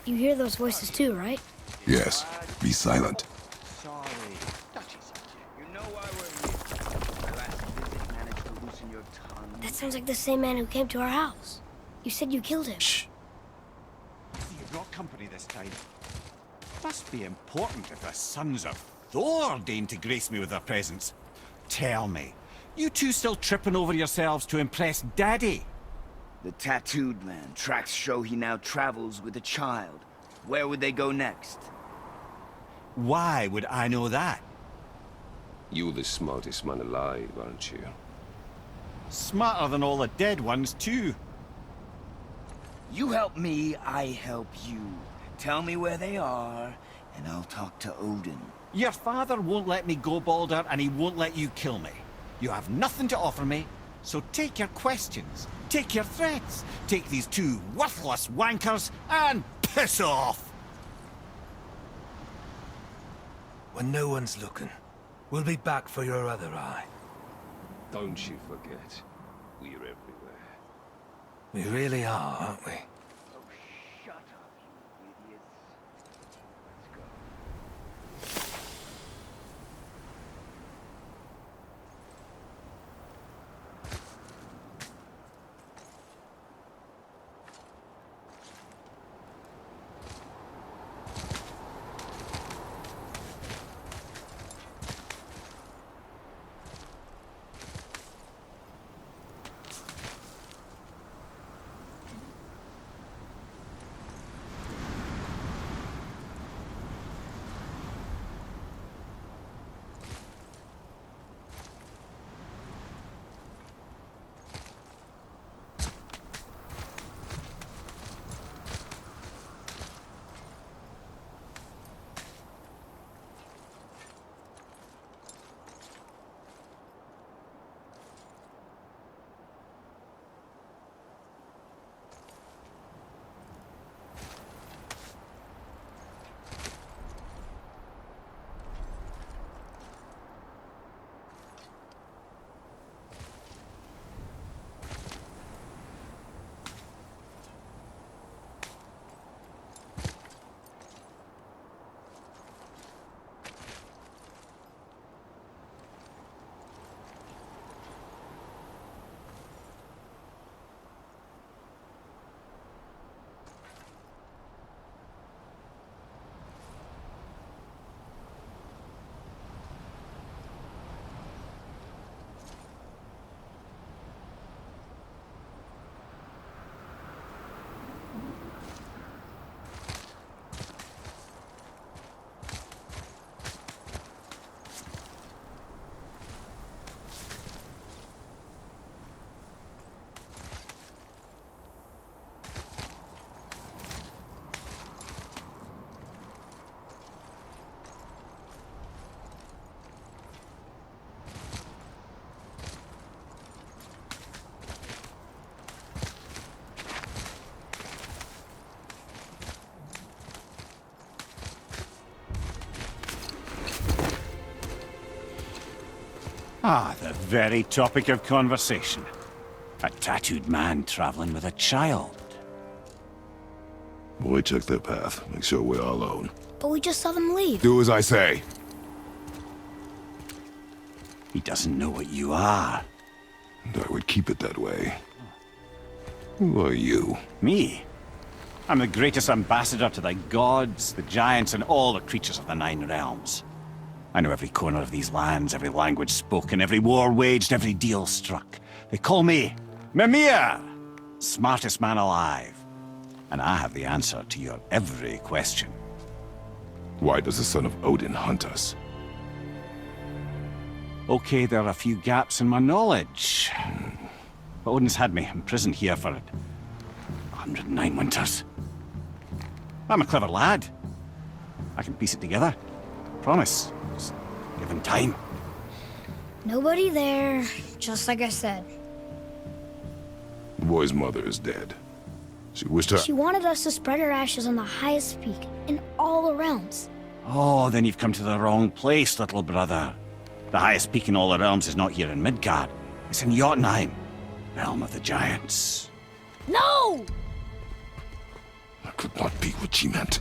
You hear those voices too, right? Yes. Be silent. Sorry. Touchy subject. You know why we're here. My last visit managed to loosen your tongue. That sounds like the same man who came to our house. You said you killed him. Shh. You brought company this time. Must be important if the sons of Thor deign to grace me with their presence. Tell me, you two still tripping over yourselves to impress Daddy? The tattooed man. Tracks show he now travels with a child. Where would they go next? Why would I know that? You're the smartest man alive, aren't you? Smarter than all the dead ones, too. You help me, I help you. Tell me where they are, and I'll talk to Odin. Your father won't let me go, Baldur, and he won't let you kill me. You have nothing to offer me, so take your questions, take your threats, take these two worthless wankers, and piss off! When no one's looking, we'll be back for your other eye. Don't you forget, we're everywhere. We really are, aren't we? Oh, shut up, you idiots. Let's go. Ah, the very topic of conversation. A tattooed man traveling with a child. Boy, check their path. Make sure we're all alone. But we just saw them leave. Do as I say. He doesn't know what you are. And I would keep it that way. Who are you? Me? I'm the greatest ambassador to the gods, the giants, and all the creatures of the Nine Realms. I know every corner of these lands, every language spoken, every war waged, every deal struck. They call me Mimir, smartest man alive. And I have the answer to your every question. Why does the son of Odin hunt us? Okay, there are a few gaps in my knowledge. But Odin's had me imprisoned here for 109 winters. I'm a clever lad. I can piece it together. Promise. Just give him time. Nobody there, just like I said. The boy's mother is dead. She wished her... She wanted us to spread her ashes on the highest peak in all the realms. Oh, then you've come to the wrong place, little brother. The highest peak in all the realms is not here in Midgard. It's in Jotunheim, realm of the giants. No! could not be what she meant.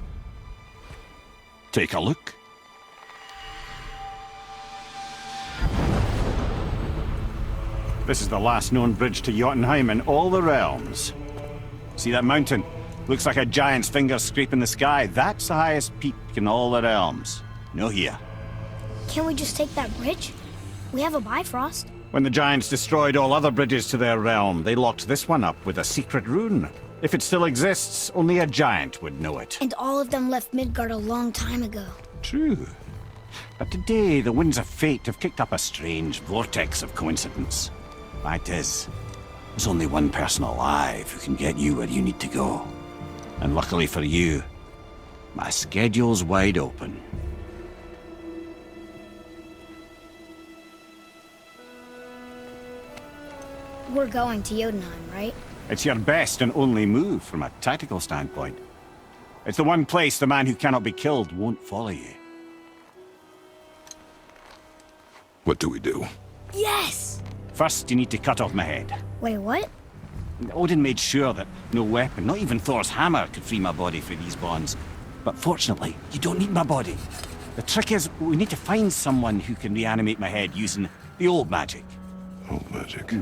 Take a look. This is the last known bridge to Jotunheim in all the realms. See that mountain? Looks like a giant's finger scraping the sky. That's the highest peak in all the realms. No here. Can't we just take that bridge? We have a Bifrost. When the giants destroyed all other bridges to their realm, they locked this one up with a secret rune. If it still exists, only a giant would know it. And all of them left Midgard a long time ago. True. But today, the winds of fate have kicked up a strange vortex of coincidence. Fact is, there's only one person alive who can get you where you need to go. And luckily for you, my schedule's wide open. We're going to Jotunheim, right? It's your best and only move from a tactical standpoint. It's the one place the man who cannot be killed won't follow you. What do we do? Yes! First, you need to cut off my head. Wait, what? Odin made sure that no weapon, not even Thor's hammer, could free my body from these bonds. But fortunately, you don't need my body. The trick is, we need to find someone who can reanimate my head using the old magic. Old magic.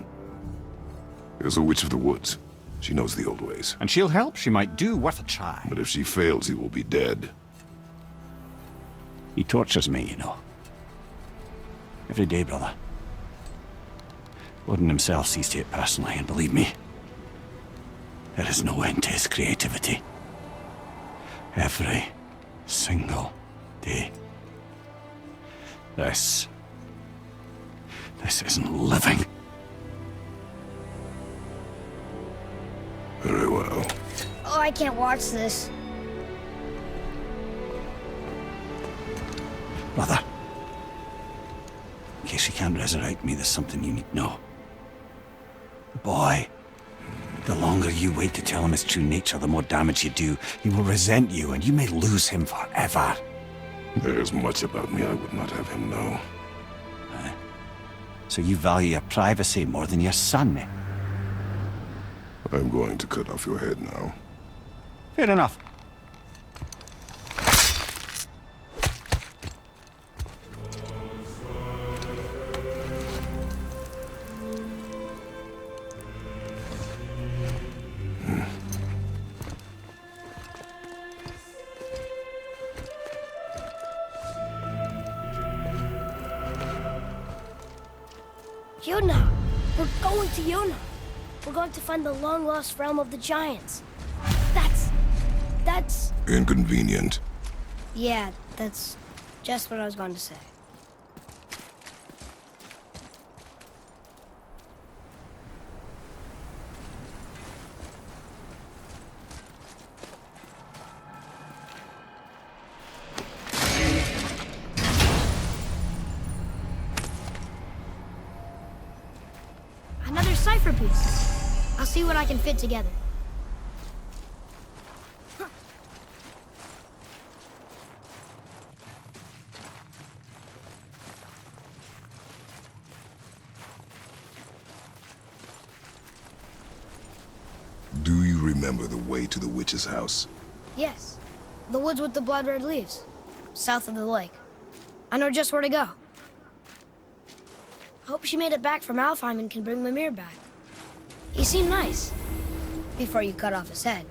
There's a witch of the woods. She knows the old ways. And she'll help. She might do worth a try. But if she fails, he will be dead. He tortures me, you know. Every day, brother. Odin himself sees to it personally, and believe me, there is no end to his creativity. Every single day. This isn't living. Very well. Oh, I can't watch this. Brother, in case you can't resurrect me, there's something you need to know. Boy, the longer you wait to tell him his true nature, the more damage you do. He will resent you, and you may lose him forever. There's much about me I would not have him know. So you value your privacy more than your son, eh? I'm going to cut off your head now. Fair enough. Jotunheim! We're going to Jotunheim! We're going to find the long-lost realm of the giants. That's... Inconvenient. Yeah, that's just what I was going to say. Another cipher piece. I'll see what I can fit together. Do you remember the way to the witch's house? Yes. The woods with the blood-red leaves. South of the lake. I know just where to go. Hope she made it back from Alfheim and can bring Mimir back. He seemed nice. Before you cut off his head.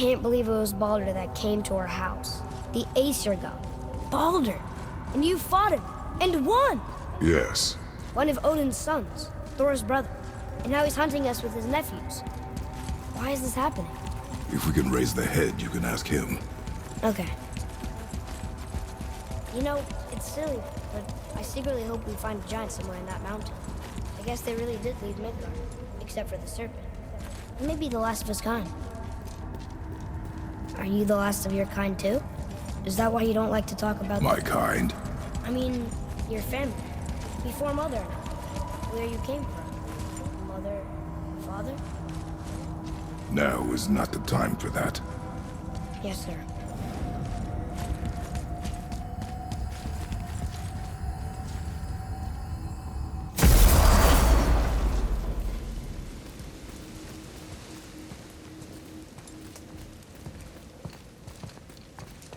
can't believe it was Baldur that came to our house. The Aesir god. Baldur! And you fought him, and won! Yes. One of Odin's sons, Thor's brother. And now he's hunting us with his nephews. Why is this happening? If we can raise the head, you can ask him. Okay. You know, it's silly, but I secretly hope we find a giant somewhere in that mountain. I guess they really did leave Midgard, except for the serpent. He may be the last of his kind. Are you the last of your kind too? Is that why you don't like to talk about My kind? I mean, your family. Before Mother and I. Where you came from. Mother, father? Now is not the time for that. Yes, sir.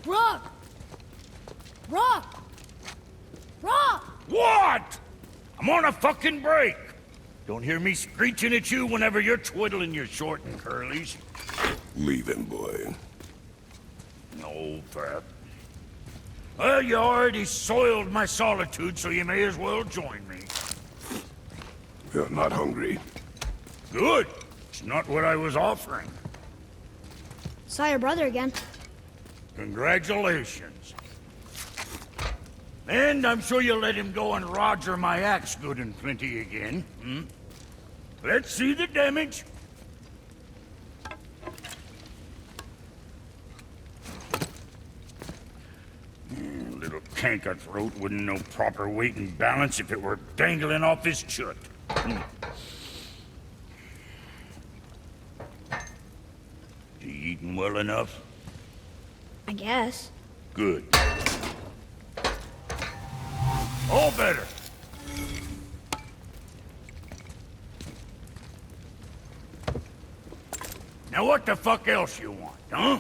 Rock! Rock! Rock! What? I'm on a fucking break. Don't hear me screeching at you whenever you're twiddling your short and curlies. Leave him, boy. No, Fat. Well, you already soiled my solitude, so you may as well join me. You're not hungry. Good. It's not what I was offering. Saw your brother again. Congratulations. And I'm sure you'll let him go and roger my axe good and plenty again, hmm? Let's see the damage. Little canker throat wouldn't know proper weight and balance if it were dangling off his chut. You eating well enough? I guess. Good. All better. Now what the fuck else you want, huh?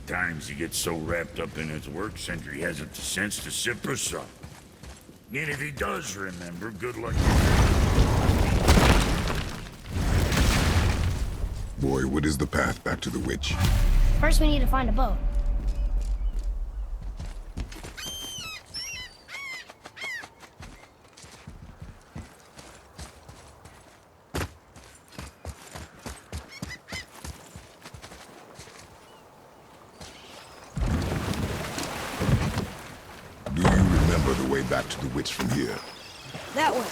Times he gets so wrapped up in his work, Sentry hasn't the sense to sip or sup. And if he does remember, good luck. Boy, what is the path back to the witch? First we need to find a boat. Do you remember the way back to the witch from here? That way,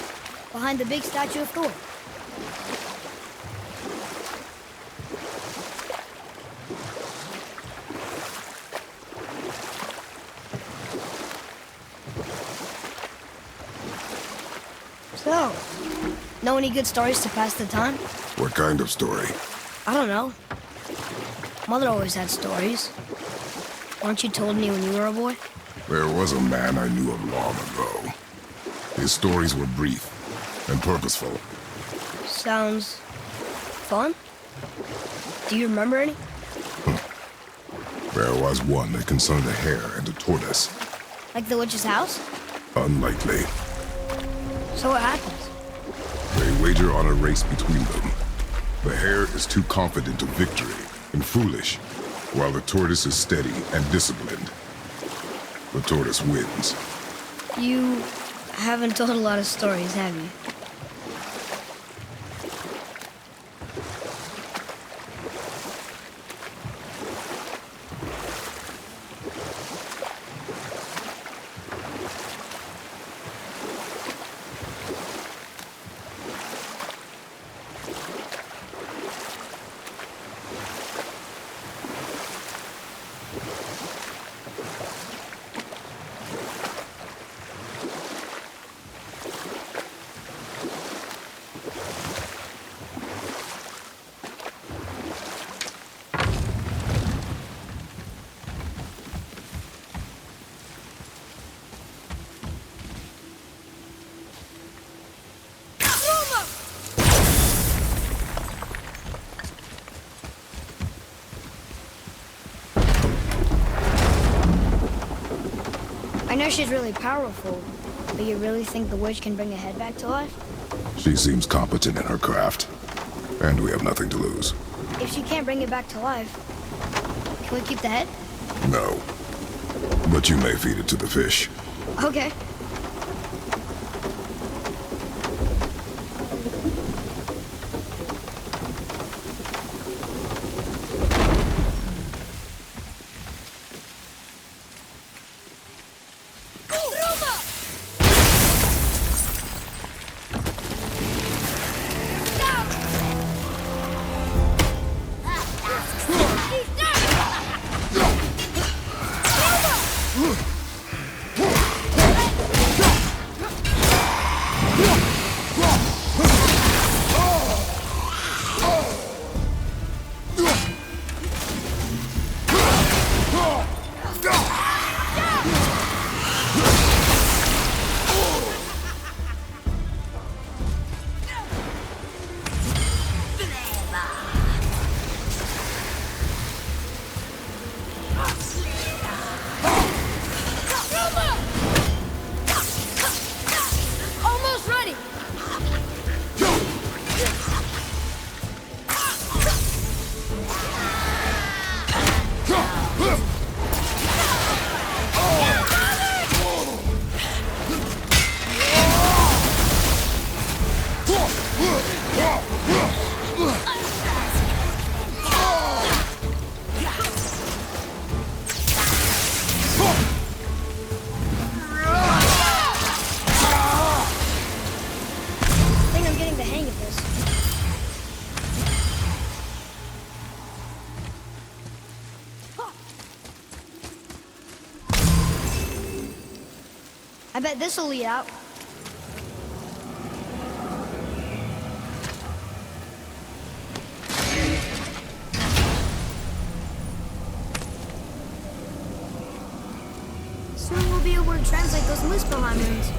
behind the big statue of Thor. So, know any good stories to pass the time? What kind of story? I don't know. Mother always had stories. Weren't you told me when you were a boy? There was a man I knew of long ago. His stories were brief and purposeful. Sounds fun. Do you remember any? There was one that concerned a hare and a tortoise. Like the witch's house? Unlikely. So what happens? They wager on a race between them. The hare is too confident of victory and foolish, while the tortoise is steady and disciplined. The tortoise wins. You haven't told a lot of stories, have you? I know she's really powerful, but you really think the witch can bring a head back to life? She seems competent in her craft, and we have nothing to lose. If she can't bring it back to life, can we keep the head? No. But you may feed it to the fish. Okay. Almost ready. I think I'm getting the hang of this. I bet this'll lead out. Soon we'll be able to translate those Muspelheim runes.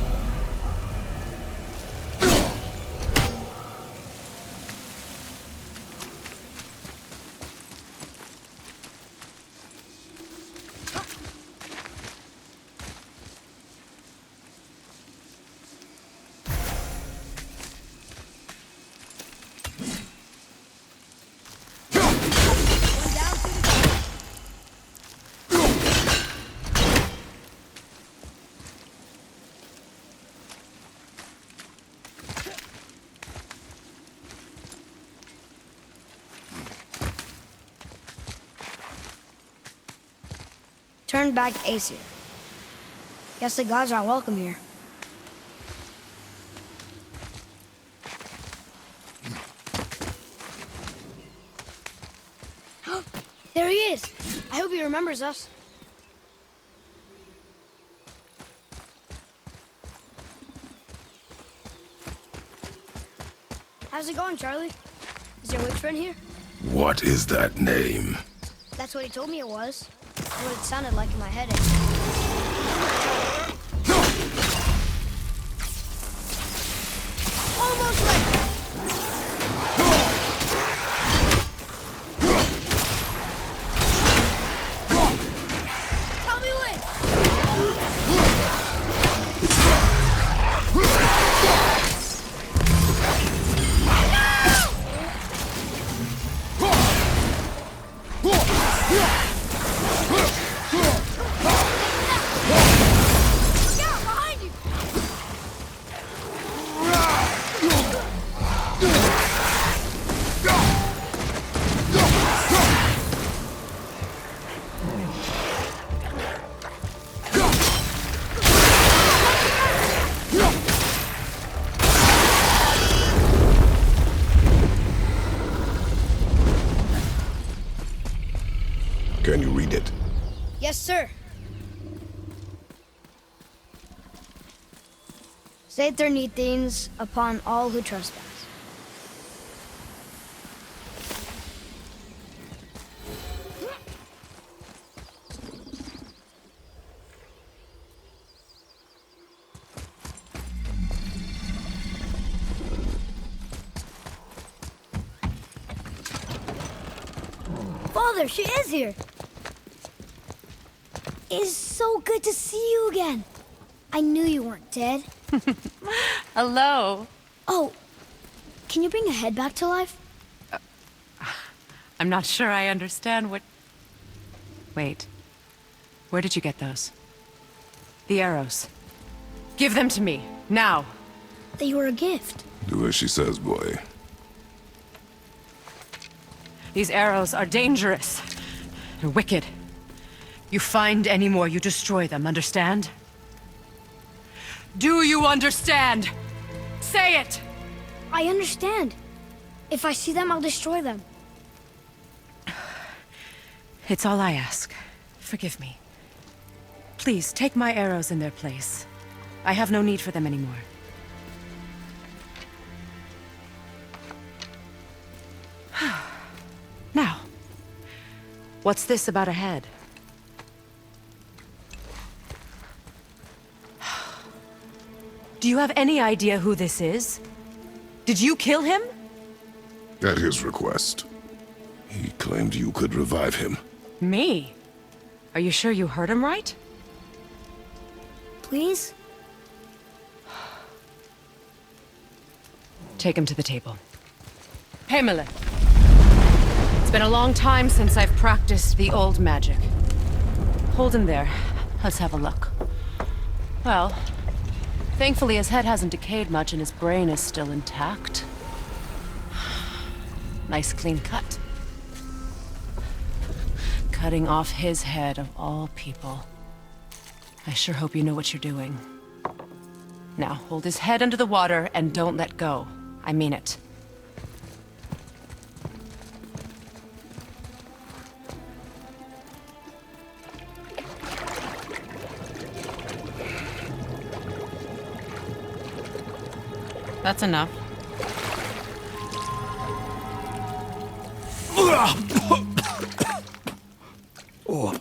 Turned back Aesir. Guess the gods aren't welcome here. There he is! I hope he remembers us. How's it going, Charlie? Is your witch friend here? What is that name? That's what he told me it was. What it sounded like in my head. Almost ready. Tell me when. Can you read it? Yes, sir. Saith things upon all who trespass. Father, she is here. It is so good to see you again. I knew you weren't dead. Hello. Oh, can you bring a head back to life? I'm not sure I understand what... Wait. Where did you get those? The arrows. Give them to me, now. They were a gift. Do as she says, boy. These arrows are dangerous. They're wicked. You find any more, you destroy them, understand? Do you understand? Say it! I understand. If I see them, I'll destroy them. It's all I ask. Forgive me. Please, take my arrows in their place. I have no need for them anymore. Now, what's this about a head? Do you have any idea who this is? Did you kill him? At his request. He claimed you could revive him. Me? Are you sure you heard him right? Please? Take him to the table. Pamela. It's been a long time since I've practiced the old magic. Hold him there. Let's have a look. Well, thankfully his head hasn't decayed much and his brain is still intact. Nice clean cut. Cutting off his head of all people. I sure hope you know what you're doing. Now, hold his head under the water and don't let go. I mean it. That's enough.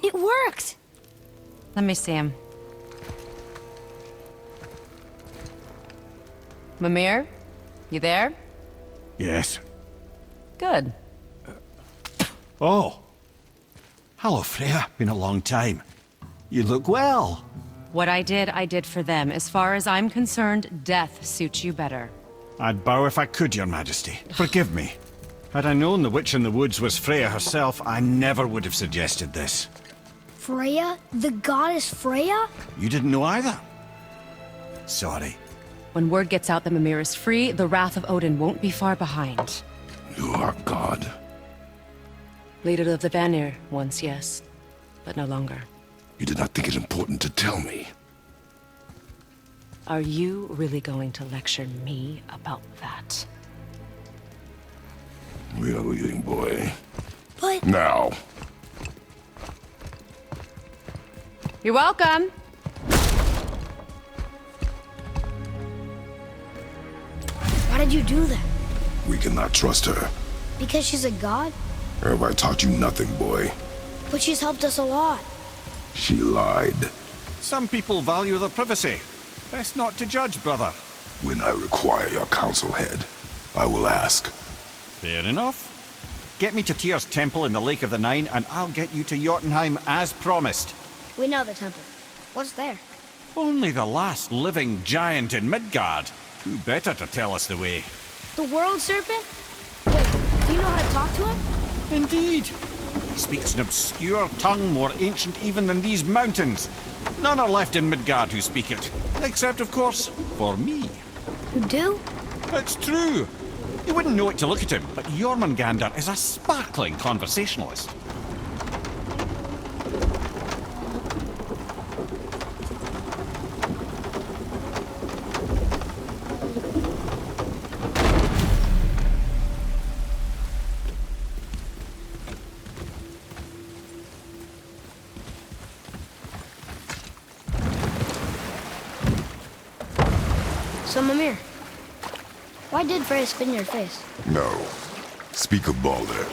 It worked! Let me see him. Mimir? You there? Yes. Good. Oh. Hello, Freya. Been a long time. You look well. What I did for them. As far as I'm concerned, death suits you better. I'd bow if I could, Your Majesty. Forgive me. Had I known the witch in the woods was Freya herself, I never would have suggested this. Freya? The goddess Freya? You didn't know either? Sorry. When word gets out that Mimir is free, the wrath of Odin won't be far behind. You are God. Leader of the Vanir, once, yes. But no longer. You did not think it important to tell me. Are you really going to lecture me about that? We are leaving, boy. But... Now. You're welcome! Why did you do that? We cannot trust her. Because she's a god? Have I taught you nothing, boy? But she's helped us a lot. She lied. Some people value their privacy. Best not to judge, brother. When I require your council head, I will ask. Fair enough. Get me to Tyr's temple in the Lake of the Nine, and I'll get you to Jotunheim as promised. We know the temple. What's there? Only the last living giant in Midgard. Who better to tell us the way? The world serpent? Wait, do you know how to talk to him? Indeed. He speaks an obscure tongue more ancient even than these mountains. None are left in Midgard who speak it. Except, of course, for me. You do? It's true. You wouldn't know it to look at him, but Jormungandr is a sparkling conversationalist. So, Mimir, why did Freya spit in your face? No. Speak of Baldur.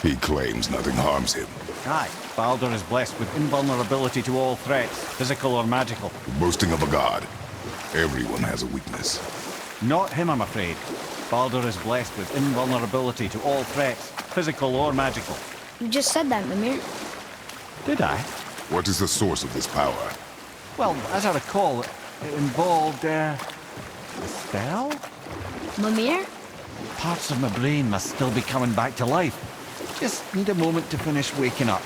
He claims nothing harms him. Aye, Baldur is blessed with invulnerability to all threats, physical or magical. Boasting of a god. Everyone has a weakness. Not him, I'm afraid. Baldur is blessed with invulnerability to all threats, physical or magical. You just said that, Mimir. Did I? What is the source of this power? Well, as I recall, it involved, a spell? Mimir? Parts of my brain must still be coming back to life. Just need a moment to finish waking up.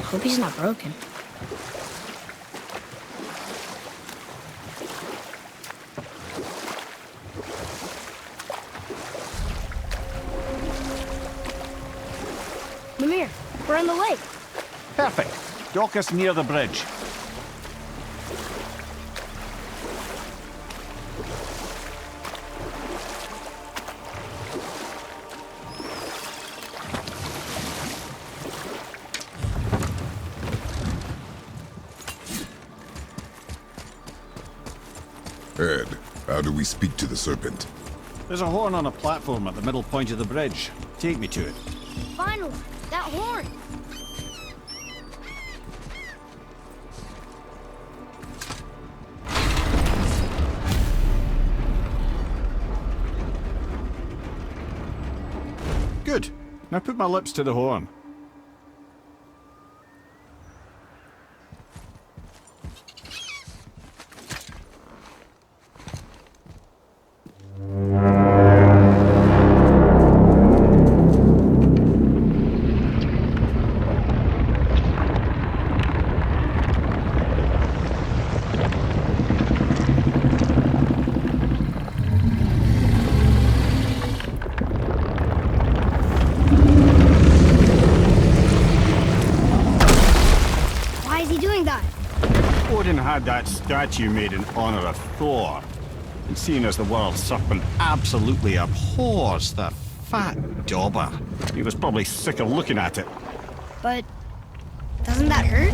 Hope he's not broken. Mimir, we're in the lake. Perfect. Dock us near the bridge. Ed, how do we speak to the serpent? There's a horn on a platform at the middle point of the bridge. Take me to it. Finally, that horn. Good. Now put my lips to the horn. Had that statue made in honor of Thor. And seeing as the world serpent absolutely abhors that fat dauber, he was probably sick of looking at it. But doesn't that hurt?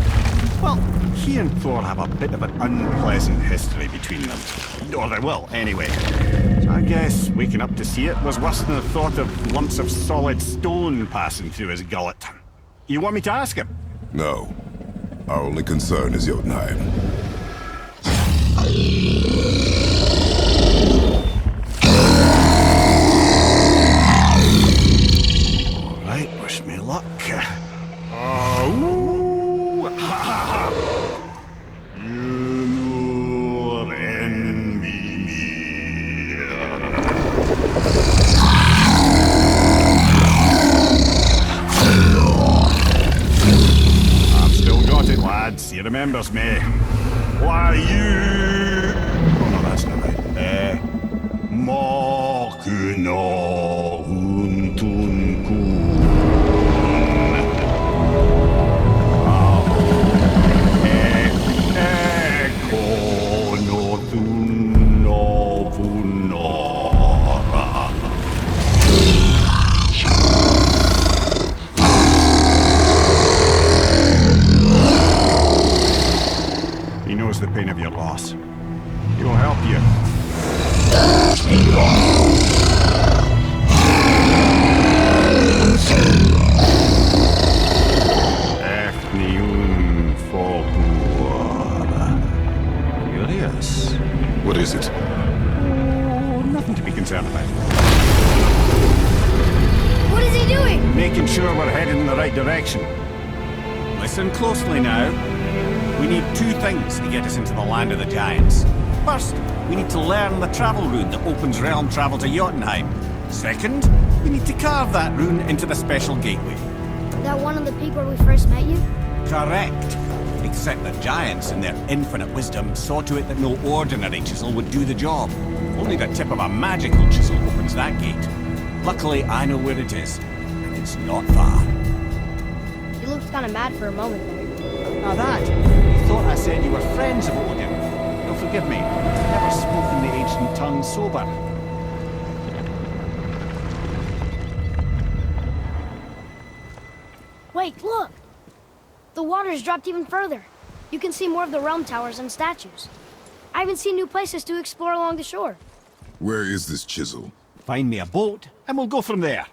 Well, he and Thor have a bit of an unpleasant history between them. Or they will, anyway. So I guess waking up to see it was worse than the thought of lumps of solid stone passing through his gullet. You want me to ask him? No. Our only concern is Jotunheim. Alright, wish me luck. I've still got it, lads. He remembers me. Why you? Oh no, that's not right. Mokuno Huntunkun. Eko no Thuno Vunora. He knows the pain of your loss. He will help you. Curious. What is it? Oh, nothing to be concerned about. What is he doing? Making sure we're heading in the right direction. Listen closely now. We need two things to get us into the land of the giants. First, we need to learn the travel rune that opens realm travel to Jotunheim. Second, we need to carve that rune into the special gateway. That one on the peak where we first met you? Correct. Except the giants, in their infinite wisdom, saw to it that no ordinary chisel would do the job. Only the tip of a magical chisel opens that gate. Luckily, I know where it is, and it's not far. You looked kind of mad for a moment there. Now that, you thought I said you were friends of Odin. You'll forgive me. I've never spoken the ancient tongue sober. Wait, look! The water's dropped even further. You can see more of the realm towers and statues. I even see new places to explore along the shore. Where is this chisel? Find me a boat, and we'll go from there.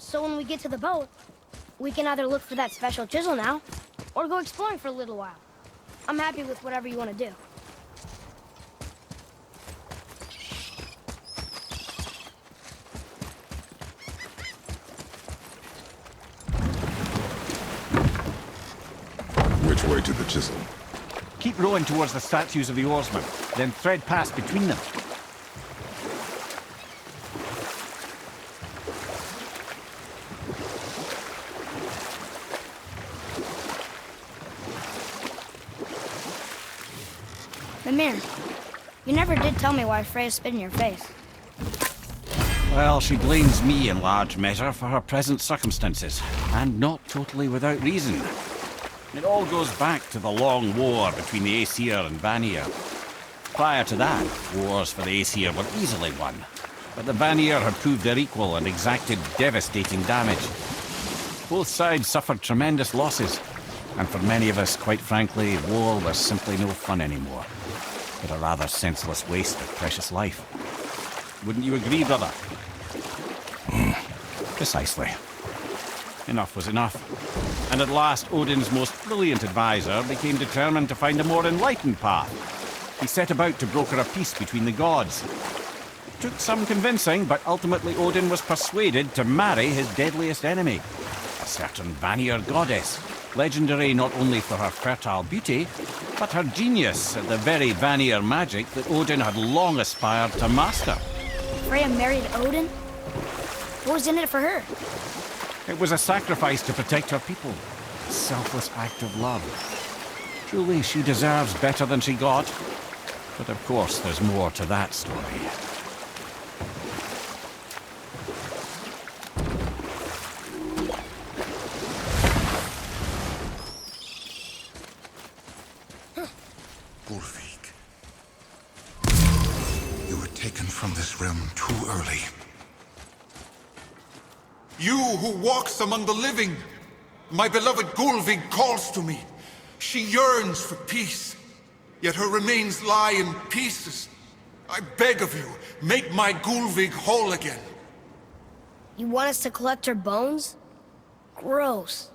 So when we get to the boat, we can either look for that special chisel now, or go exploring for a little while. I'm happy with whatever you want to do. Which way to the chisel? Keep rowing towards the statues of the oarsmen, then thread past between them. Mimir, you never did tell me why Freya spit in your face. Well, she blames me in large measure for her present circumstances, and not totally without reason. It all goes back to the long war between the Aesir and Vanir. Prior to that, wars for the Aesir were easily won, but the Vanir had proved their equal and exacted devastating damage. Both sides suffered tremendous losses, and for many of us, quite frankly, war was simply no fun anymore, but a rather senseless waste of precious life. Wouldn't you agree, brother? Precisely. Enough was enough. And at last, Odin's most brilliant advisor became determined to find a more enlightened path. He set about to broker a peace between the gods. It took some convincing, but ultimately Odin was persuaded to marry his deadliest enemy, a certain Vanir goddess, legendary not only for her fertile beauty, but her genius at the very Vanir magic that Odin had long aspired to master. Freya married Odin? What was in it for her? It was a sacrifice to protect her people. A selfless act of love. Truly, she deserves better than she got. But of course, there's more to that story. Ulfik. You were taken from this realm too early. You who walks among the living! My beloved Gulvig calls to me. She yearns for peace, yet her remains lie in pieces. I beg of you, make my Gulvig whole again. You want us to collect her bones? Gross.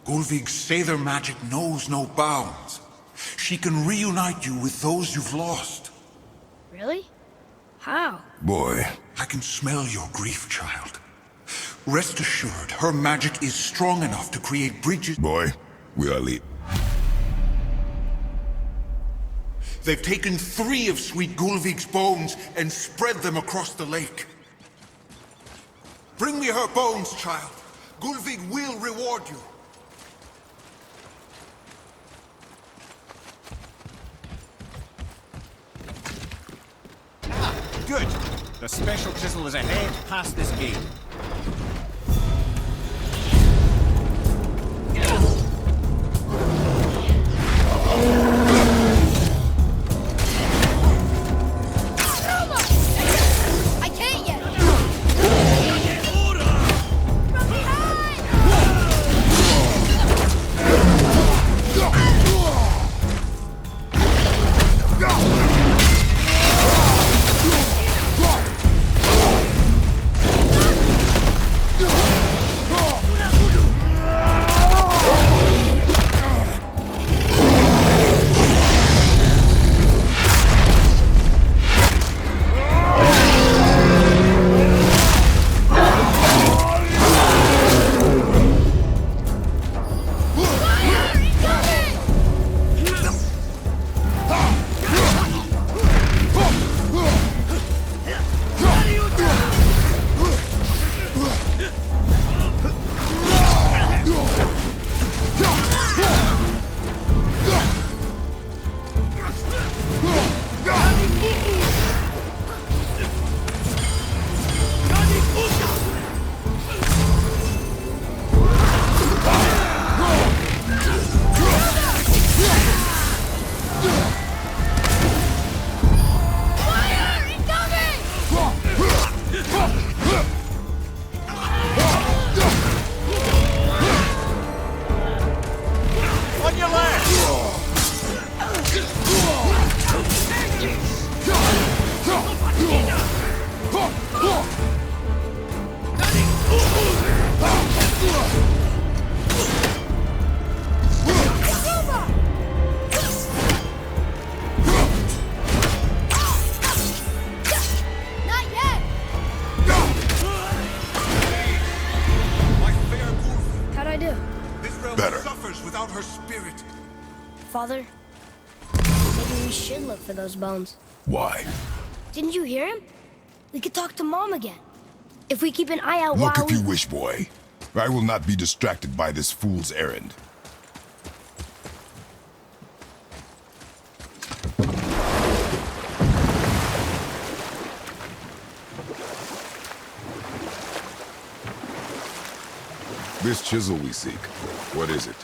Gulvig's Sather magic knows no bounds. She can reunite you with those you've lost. Really? How? Boy. I can smell your grief, child. Rest assured, her magic is strong enough to create bridges. Boy, we are late. They've taken 3 of sweet Gulvig's bones and spread them across the lake. Bring me her bones, child. Gulvig will reward you. Good. The special chisel is ahead past this gate. I can't yet! From behind! her spirit. Father, maybe we should look for those bones. Why? Didn't you hear him? We could talk to Mom again. If we keep an eye out Look while if you wish, boy. I will not be distracted by this fool's errand. This chisel we seek, what is it?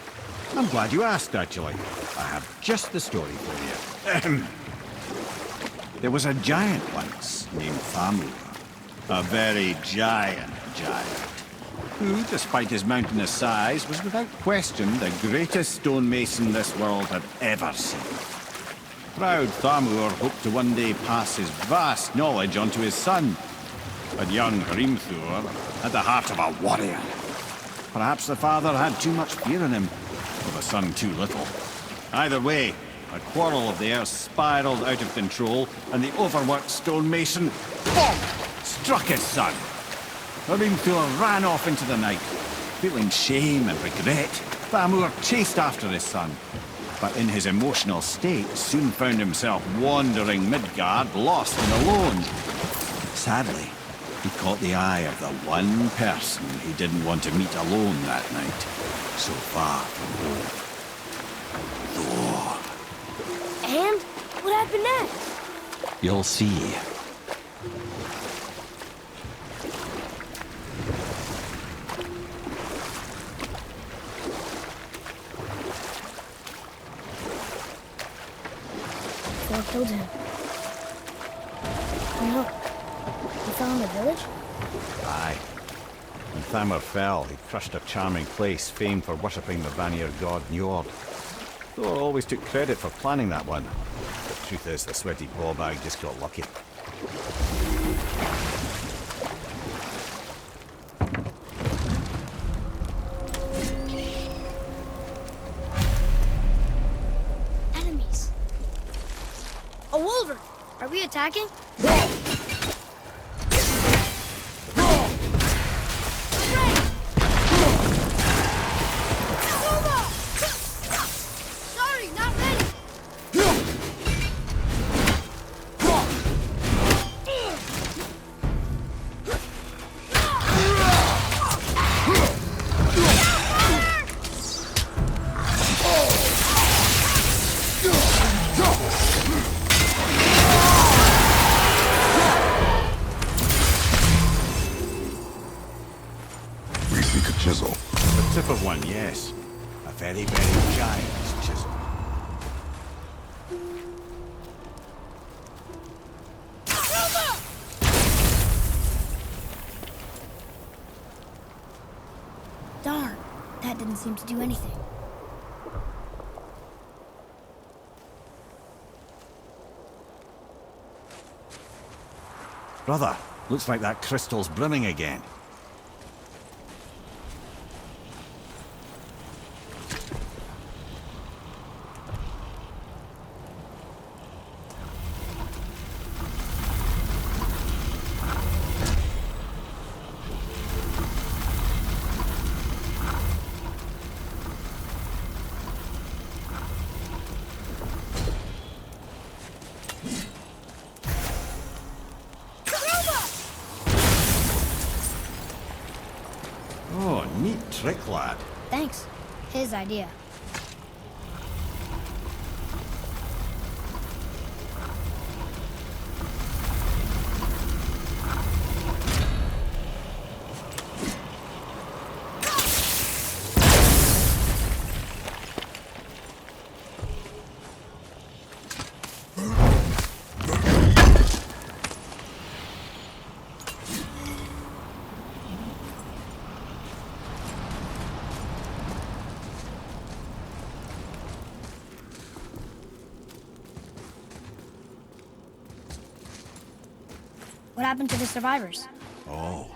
I'm glad you asked, actually. I have just the story for you. There was a giant once named Thamur. A very giant, who, despite his mountainous size, was without question the greatest stonemason this world had ever seen. Proud Thamur hoped to one day pass his vast knowledge on to his son. But young Hrimthur had the heart of a warrior. Perhaps the father had too much fear in him, or the son too little. Either way, a quarrel of theirs spiraled out of control, and the overworked stonemason, bonk, struck his son. Hrimthur ran off into the night. Feeling shame and regret, Thamur chased after his son, but in his emotional state soon found himself wandering Midgard, lost and alone. Sadly, he caught the eye of the one person he didn't want to meet alone that night, so far from home. Thor. And? What happened next? You'll see. Thor killed him. Oh no. He fell in the village? Aye. When Thamur fell, he crushed a charming place famed for worshipping the Vanir god Njord. Thor always took credit for planning that one. The truth is, the sweaty ballbag just got lucky. Enemies. A wolverine! Are we attacking? Sorry, not ready! We seek a chisel. The tip of one, yes. A very, very giant chisel. Darn, that didn't seem to do anything. Brother, looks like that crystal's brimming again. Oh, neat trick, lad. Thanks. His idea. What happened to the survivors? Oh,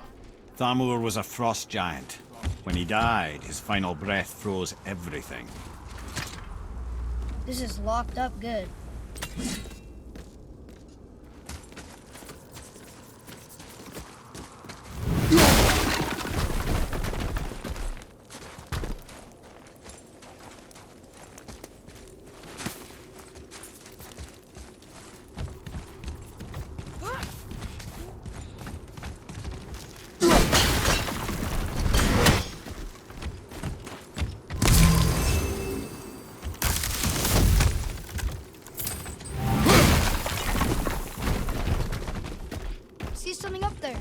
Thamur was a frost giant. When he died, his final breath froze everything. This is locked up good. something up there.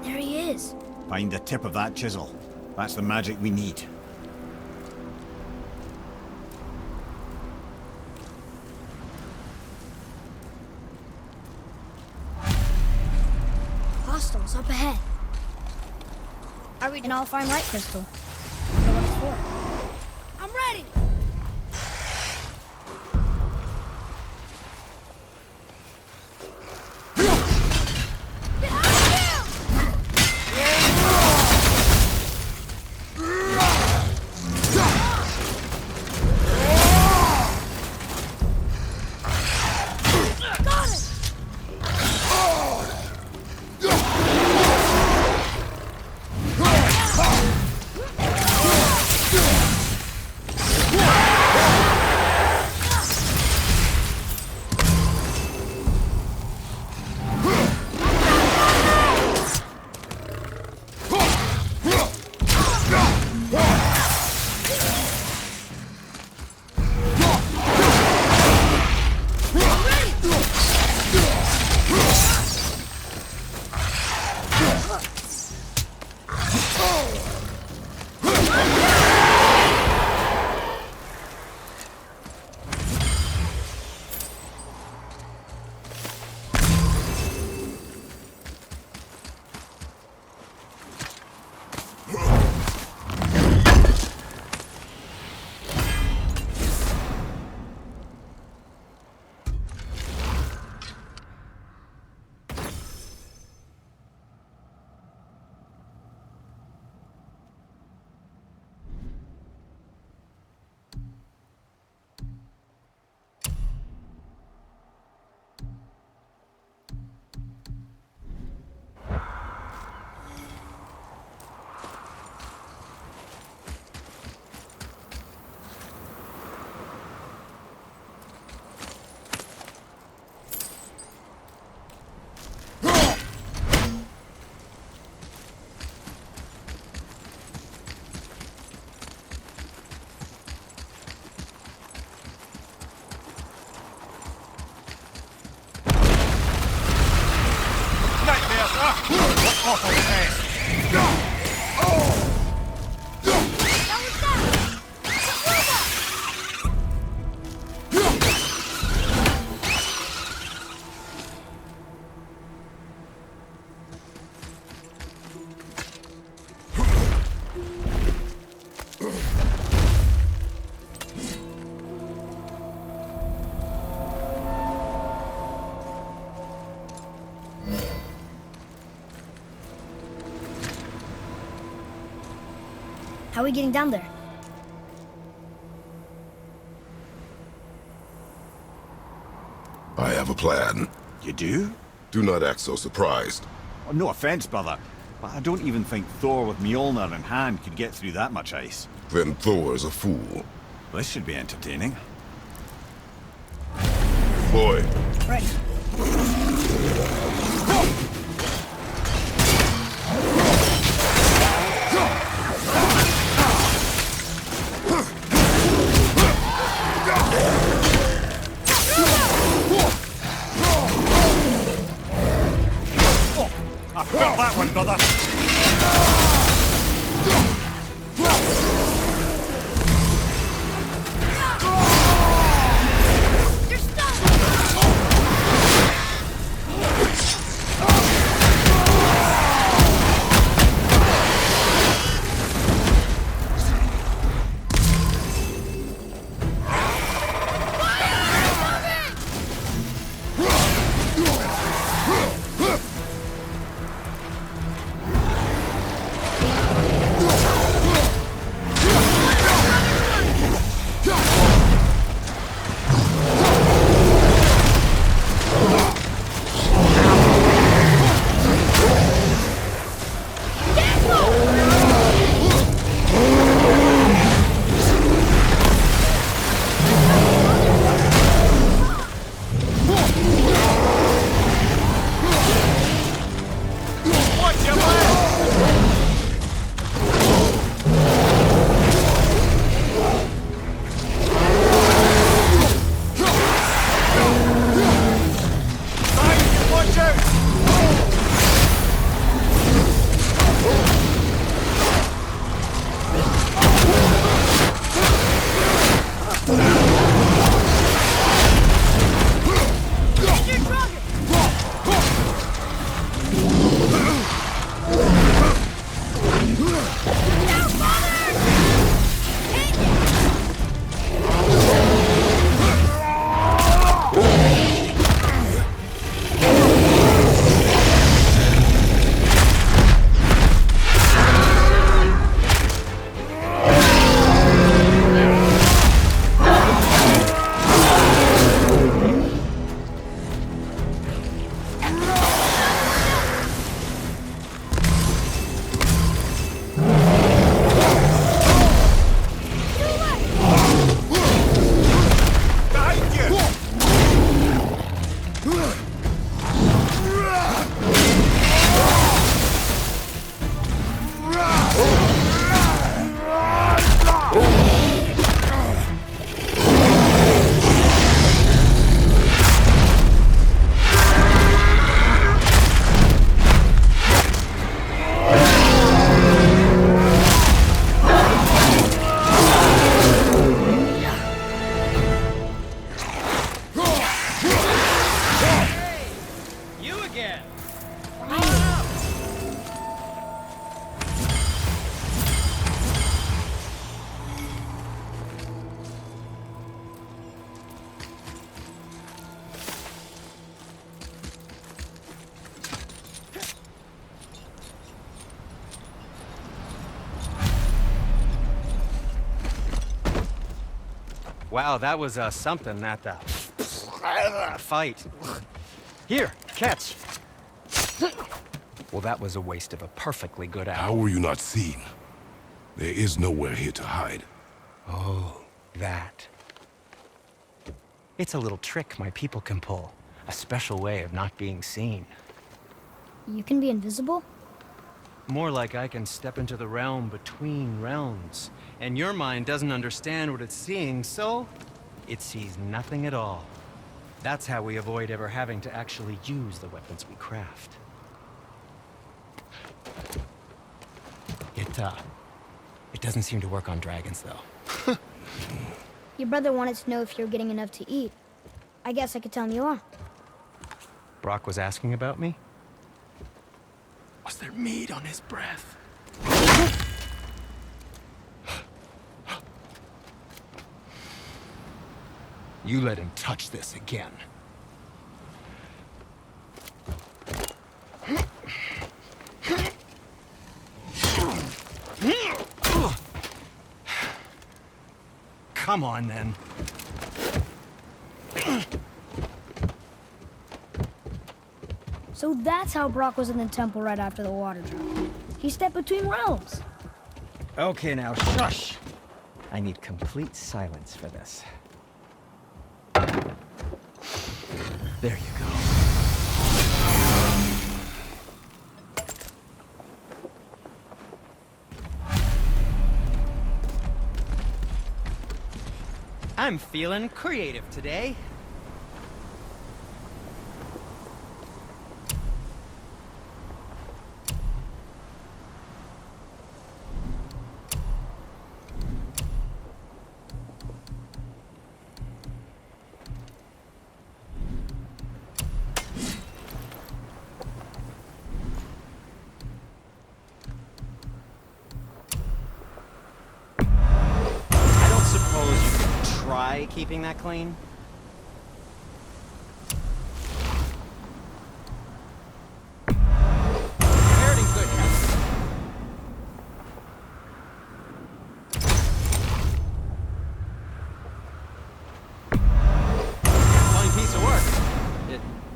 There he is. Find the tip of that chisel. That's the magic we need. Hostiles up ahead. Are we? And I'll find light crystal. So what it's for. I'm ready. How are we getting down there? I have a plan. You do? Do not act so surprised. Oh, no offense, brother, but I don't even think Thor with Mjolnir in hand could get through that much ice. Then Thor's a fool. This should be entertaining. Boy. Ready. I felt that one, brother. You're stuck! Wow, that was something, that fight. Here, catch. Well, that was a waste of a perfectly good hour. How were you not seen? There is nowhere here to hide. Oh, that. It's a little trick my people can pull. A special way of not being seen. You can be invisible? More like I can step into the realm between realms. And your mind doesn't understand what it's seeing, so it sees nothing at all. That's how we avoid ever having to actually use the weapons we craft. It doesn't seem to work on dragons, though. Your brother wanted to know if you're getting enough to eat. I guess I could tell him you are. Brock was asking about me? Was there meat on his breath? You let him touch this again. Come on, then. So that's how Brock was in the temple right after the water drop. He stepped between realms. Okay, now, shush! I need complete silence for this. There you go. I'm feeling creative today. Try keeping that clean? Fared in good health. Funny piece of work,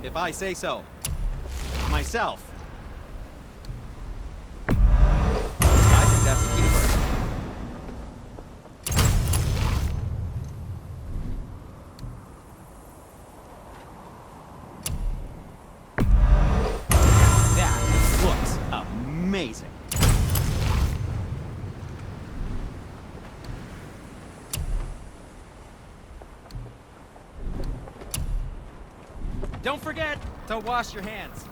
if I say so. Myself. I think that's the keeper. Amazing. Don't forget to wash your hands.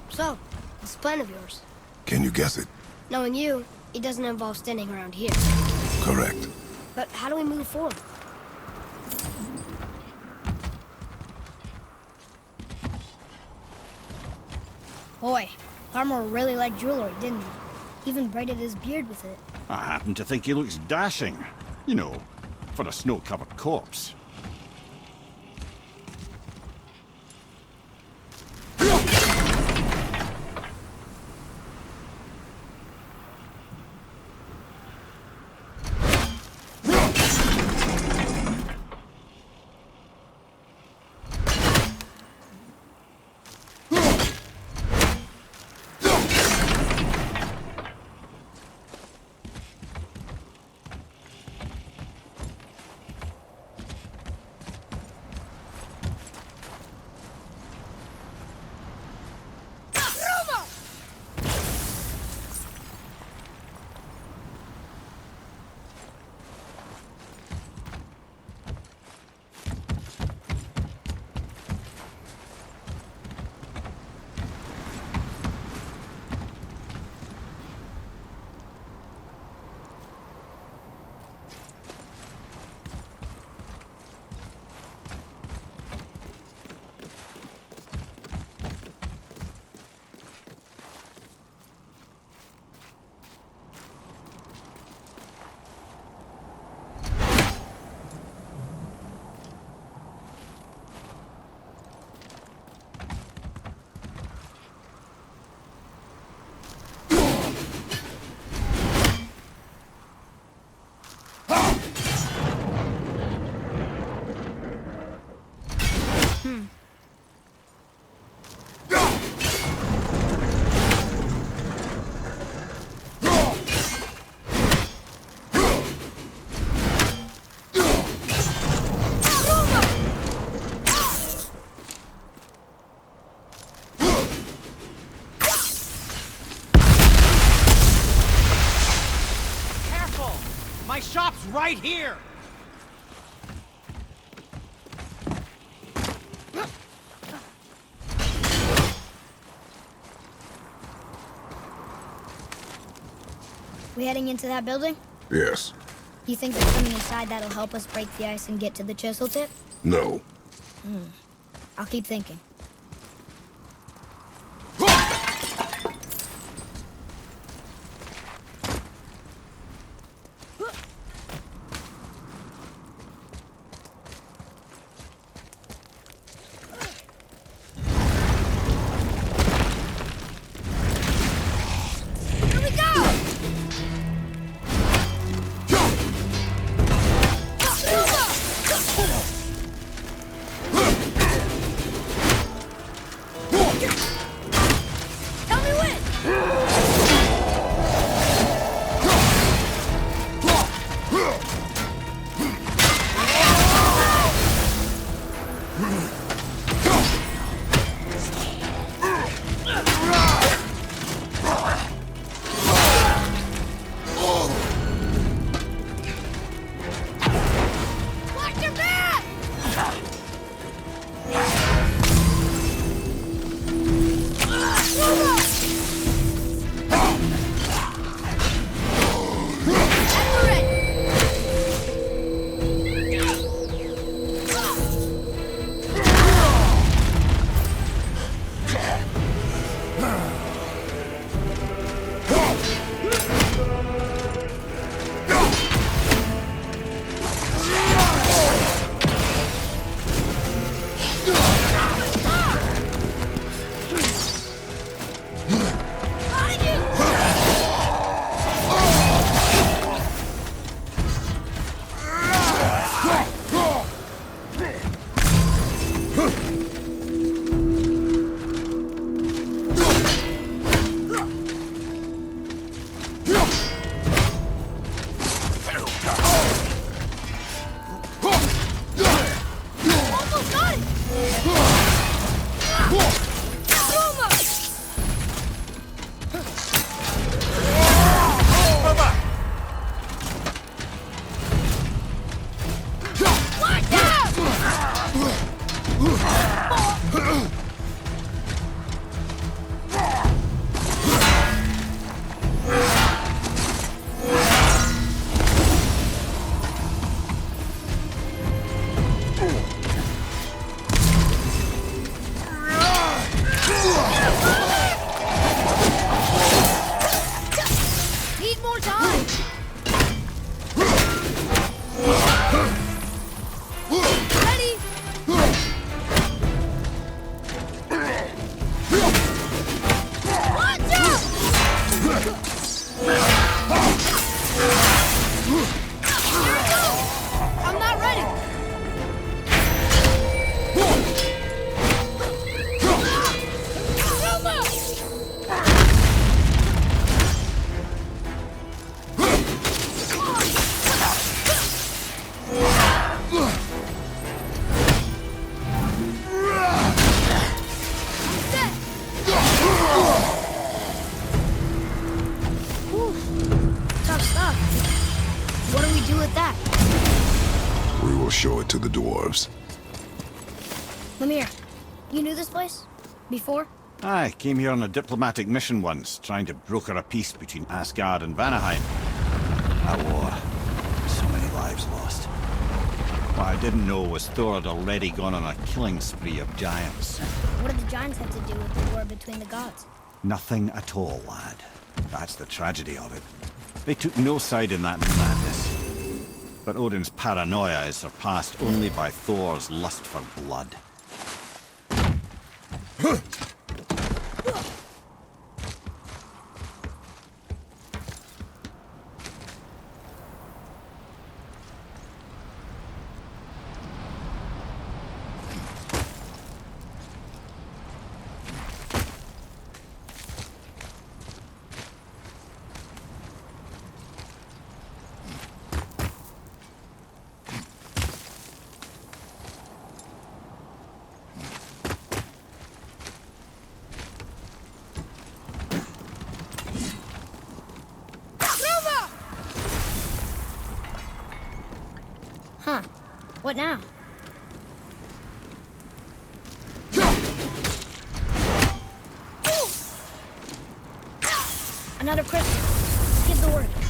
So, this plan of yours. Can you guess it? Knowing you, it doesn't involve standing around here. Correct. But how do we move forward? Boy, Armor really liked jewelry, didn't he? Even braided his beard with it. I happen to think he looks dashing. You know, for a snow-covered corpse. My shop's right here! We heading into that building? Yes. You think that coming inside that'll help us break the ice and get to the chisel tip? No. I'll keep thinking. show it to the dwarves. Lemire, you knew this place? Before? I came here on a diplomatic mission once, trying to broker a peace between Asgard and Vanaheim. That war. So many lives lost. What I didn't know was Thor had already gone on a killing spree of giants. What did the giants have to do with the war between the gods? Nothing at all, lad. That's the tragedy of it. They took no side in that madness. But Odin's paranoia is surpassed only by Thor's lust for blood. Huh. What now? Another crystal. Give the word.